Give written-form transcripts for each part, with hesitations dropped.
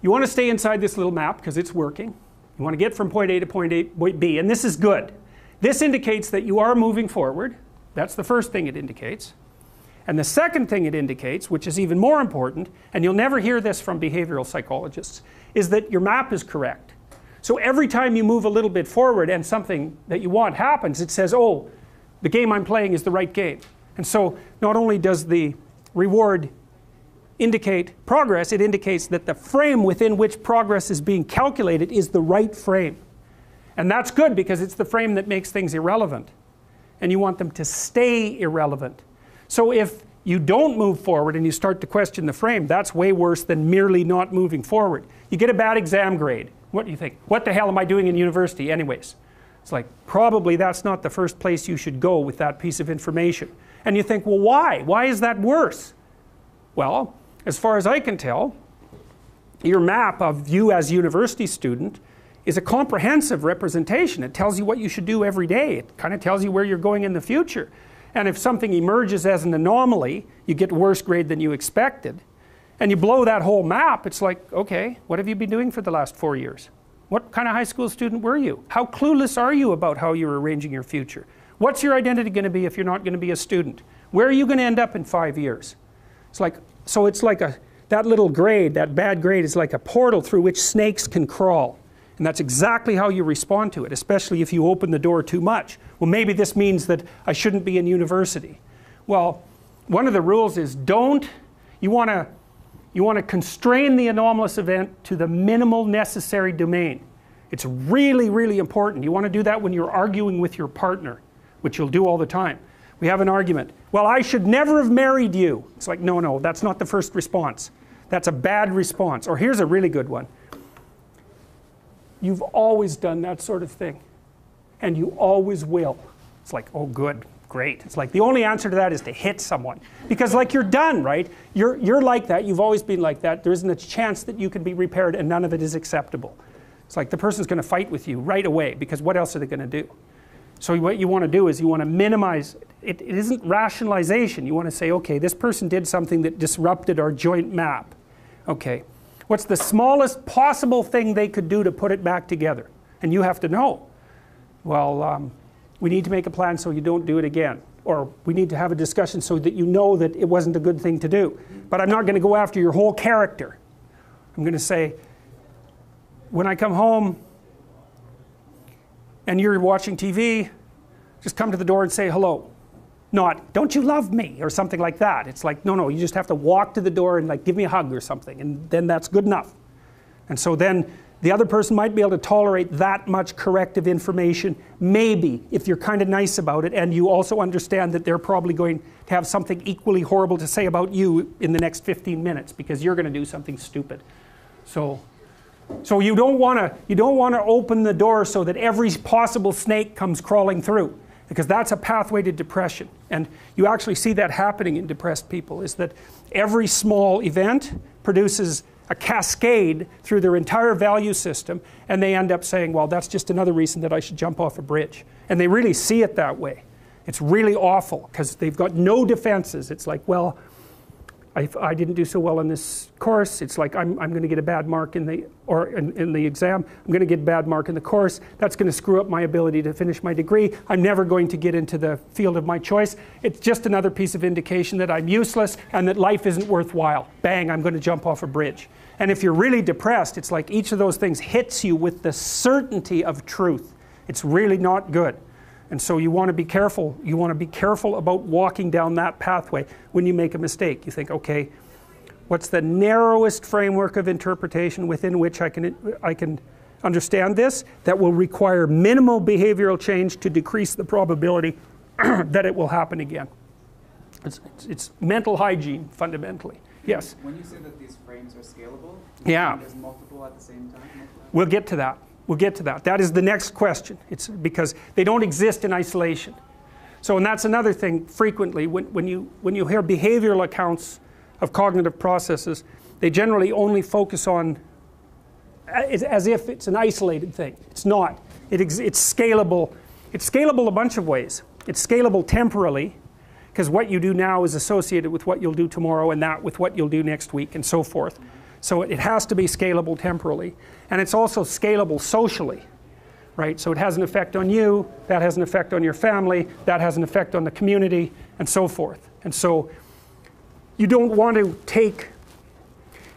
You want to stay inside this little map because it's working. You want to get from point A to point B, and this is good. This indicates that you are moving forward. That's the first thing it indicates. And the second thing it indicates, which is even more important, and you'll never hear this from behavioral psychologists, is that your map is correct. So every time you move a little bit forward and something that you want happens, it says, oh, the game I'm playing is the right game. And so not only does the reward indicate progress, it indicates that the frame within which progress is being calculated is the right frame. And that's good because it's the frame that makes things irrelevant. And you want them to stay irrelevant. So if you don't move forward and you start to question the frame, that's way worse than merely not moving forward. You get a bad exam grade. What do you think? What the hell am I doing in university anyways? It's like, probably that's not the first place you should go with that piece of information. And you think, well, why? Why is that worse? Well, as far as I can tell, your map of you as a university student is a comprehensive representation. It tells you what you should do every day. It kind of tells you where you're going in the future. And if something emerges as an anomaly, you get worse grade than you expected, and you blow that whole map, it's like, okay, what have you been doing for the last 4 years? What kind of high school student were you? How clueless are you about how you're arranging your future? What's your identity going to be if you're not going to be a student? Where are you going to end up in 5 years? It's like, so it's like that little grade, that bad grade is like a portal through which snakes can crawl. And that's exactly how you respond to it, especially if you open the door too much. Well, maybe this means that I shouldn't be in university. Well, one of the rules is you want to constrain the anomalous event to the minimal necessary domain. It's really, really important. You want to do that when you're arguing with your partner, which you'll do all the time. We have an argument. Well, I should never have married you. It's like, no, that's not the first response. That's a bad response. Or here's a really good one. You've always done that sort of thing, and you always will. It's like, oh good, great. It's like the only answer to that is to hit someone. Because like you're done, right? You're like that, you've always been like that. There isn't a chance that you can be repaired, and none of it is acceptable. It's like the person's going to fight with you right away, because what else are they going to do? So what you want to do is you want to minimize, it isn't rationalization. You want to say, okay, this person did something that disrupted our joint map. Okay. What's the smallest possible thing they could do to put it back together? And you have to know. Well, we need to make a plan so you don't do it again. Or we need to have a discussion so that you know that it wasn't a good thing to do. But I'm not going to go after your whole character. I'm going to say, when I come home and you're watching TV, just come to the door and say hello. Not, don't you love me, or something like that. It's like, no, you just have to walk to the door and like give me a hug or something, and then that's good enough. And so then the other person might be able to tolerate that much corrective information, maybe, if you're kind of nice about it, and you also understand that they're probably going to have something equally horrible to say about you in the next 15 minutes, because you're going to do something stupid. So you don't want to open the door so that every possible snake comes crawling through. Because that's a pathway to depression. And you actually see that happening in depressed people, is that every small event produces a cascade through their entire value system, and they end up saying, well, that's just another reason that I should jump off a bridge. And they really see it that way. It's really awful, because they've got no defenses. It's like, well, I didn't do so well in this course. It's like I'm going to get a bad mark in the exam. I'm going to get a bad mark in the course. That's going to screw up my ability to finish my degree. I'm never going to get into the field of my choice. It's just another piece of indication that I'm useless and that life isn't worthwhile. Bang, I'm going to jump off a bridge. And if you're really depressed, it's like each of those things hits you with the certainty of truth. It's really not good. And so you want to be careful. You want to be careful about walking down that pathway when you make a mistake. You think, okay, what's the narrowest framework of interpretation within which I can understand this that will require minimal behavioral change to decrease the probability that it will happen again? It's mental hygiene, fundamentally. Yes? When you say that these frames are scalable, yeah, there's multiple at the same time? We'll get to that. We'll get to that. That is the next question. It's because they don't exist in isolation. So, and that's another thing frequently when you hear behavioral accounts of cognitive processes, they generally only focus on as if it's an isolated thing. It's not. It's scalable. It's scalable a bunch of ways. It's scalable temporally, because what you do now is associated with what you'll do tomorrow, and that with what you'll do next week, and so forth. So it has to be scalable temporally. And it's also scalable socially, right? So it has an effect on you, that has an effect on your family, that has an effect on the community, and so forth. And so you don't want to take,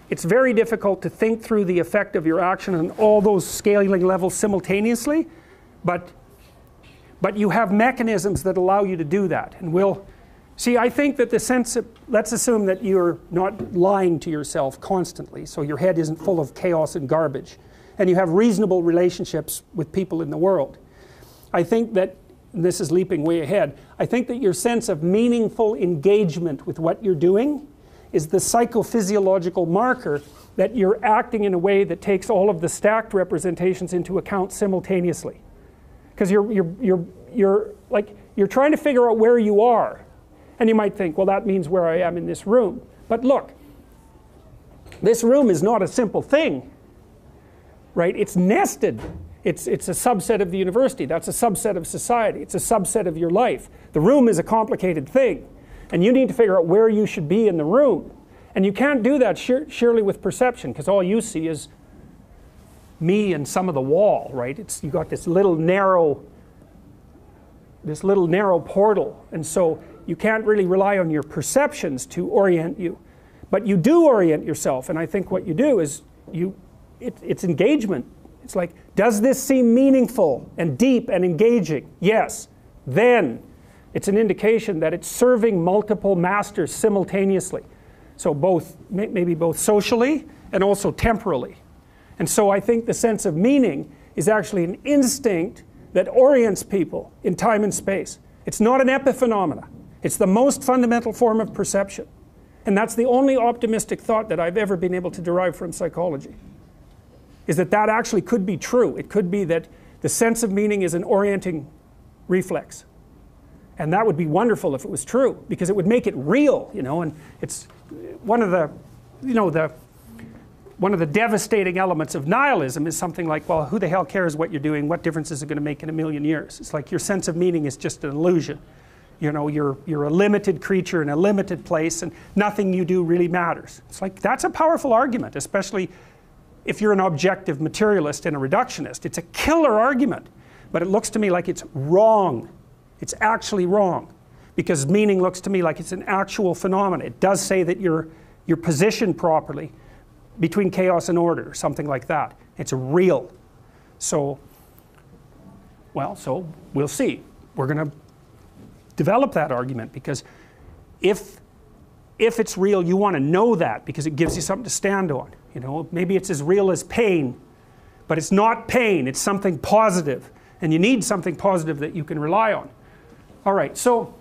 it's very difficult to think through the effect of your action on all those scaling levels simultaneously, but you have mechanisms that allow you to do that. And we'll see, I think that the sense of, let's assume that you're not lying to yourself constantly, so your head isn't full of chaos and garbage, and you have reasonable relationships with people in the world. I think that, and this is leaping way ahead, I think that your sense of meaningful engagement with what you're doing is the psychophysiological marker that you're acting in a way that takes all of the stacked representations into account simultaneously. Because you're trying to figure out where you are. And you might think, well, that means where I am in this room. But look, this room is not a simple thing, right? It's nested. It's a subset of the university. That's a subset of society. It's a subset of your life. The room is a complicated thing. And you need to figure out where you should be in the room. And you can't do that surely with perception, because all you see is me and some of the wall, right? You got this little narrow portal. And so you can't really rely on your perceptions to orient you. But you do orient yourself, and I think what you do is it's engagement. It's like, does this seem meaningful and deep and engaging? Yes. Then it's an indication that it's serving multiple masters simultaneously. So maybe both socially and also temporally. And so I think the sense of meaning is actually an instinct that orients people in time and space. It's not an epiphenomena. It's the most fundamental form of perception. And that's the only optimistic thought that I've ever been able to derive from psychology. Is that actually could be true. It could be that the sense of meaning is an orienting reflex. And that would be wonderful if it was true, because it would make it real, you know. And it's one of the, one of the devastating elements of nihilism is something like, well, who the hell cares what you're doing? What difference is it going to make in a million years? It's like your sense of meaning is just an illusion. You know, you're a limited creature in a limited place, and nothing you do really matters. It's like, that's a powerful argument, especially if you're an objective materialist and a reductionist. It's a killer argument, but it looks to me like it's wrong. It's actually wrong, because meaning looks to me like it's an actual phenomenon. It does say that you're positioned properly between chaos and order, or something like that. It's real. So, well, so we'll see. We're going to develop that argument, because if it's real, you want to know that, because it gives you something to stand on. You know, maybe it's as real as pain, but it's not pain. It's something positive, and you need something positive that you can rely on. All right, so